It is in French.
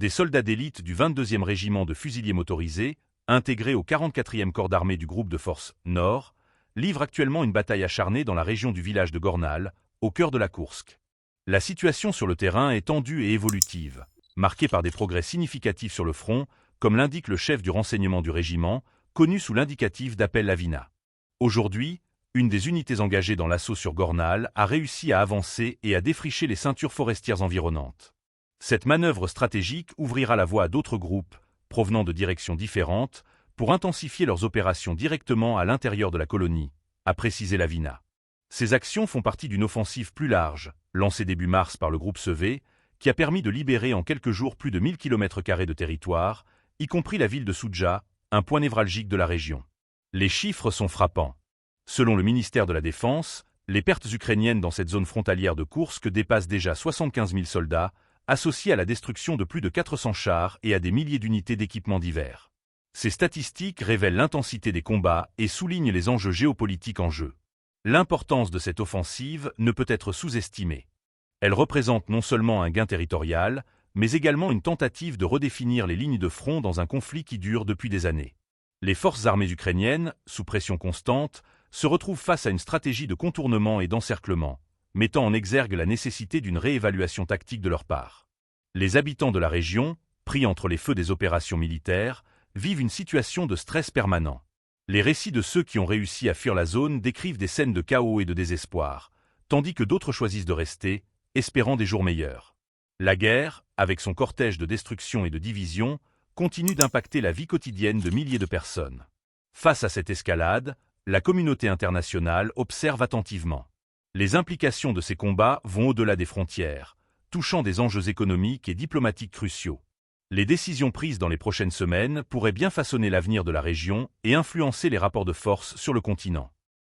Des soldats d'élite du 22e régiment de fusiliers motorisés, intégrés au 44e corps d'armée du groupe de forces Nord, livrent actuellement une bataille acharnée dans la région du village de Gornal, au cœur de la Koursk. La situation sur le terrain est tendue et évolutive, marquée par des progrès significatifs sur le front, comme l'indique le chef du renseignement du régiment, connu sous l'indicatif d'Appel Lavina. Aujourd'hui, une des unités engagées dans l'assaut sur Gornal a réussi à avancer et à défricher les ceintures forestières environnantes. Cette manœuvre stratégique ouvrira la voie à d'autres groupes, provenant de directions différentes, pour intensifier leurs opérations directement à l'intérieur de la colonie, a précisé Lavina. Ces actions font partie d'une offensive plus large, lancée début mars par le groupe Sevé, qui a permis de libérer en quelques jours plus de 1000 km² de territoire, y compris la ville de Soudja, un point névralgique de la région. Les chiffres sont frappants. Selon le ministère de la Défense, les pertes ukrainiennes dans cette zone frontalière de Koursk dépassent déjà 75 000 soldats, associés à la destruction de plus de 400 chars et à des milliers d'unités d'équipements divers. Ces statistiques révèlent l'intensité des combats et soulignent les enjeux géopolitiques en jeu. L'importance de cette offensive ne peut être sous-estimée. Elle représente non seulement un gain territorial, mais également une tentative de redéfinir les lignes de front dans un conflit qui dure depuis des années. Les forces armées ukrainiennes, sous pression constante, se retrouvent face à une stratégie de contournement et d'encerclement, mettant en exergue la nécessité d'une réévaluation tactique de leur part. Les habitants de la région, pris entre les feux des opérations militaires, vivent une situation de stress permanent. Les récits de ceux qui ont réussi à fuir la zone décrivent des scènes de chaos et de désespoir, tandis que d'autres choisissent de rester, espérant des jours meilleurs. La guerre, avec son cortège de destruction et de division, continue d'impacter la vie quotidienne de milliers de personnes. Face à cette escalade, la communauté internationale observe attentivement. Les implications de ces combats vont au-delà des frontières, touchant des enjeux économiques et diplomatiques cruciaux. Les décisions prises dans les prochaines semaines pourraient bien façonner l'avenir de la région et influencer les rapports de force sur le continent.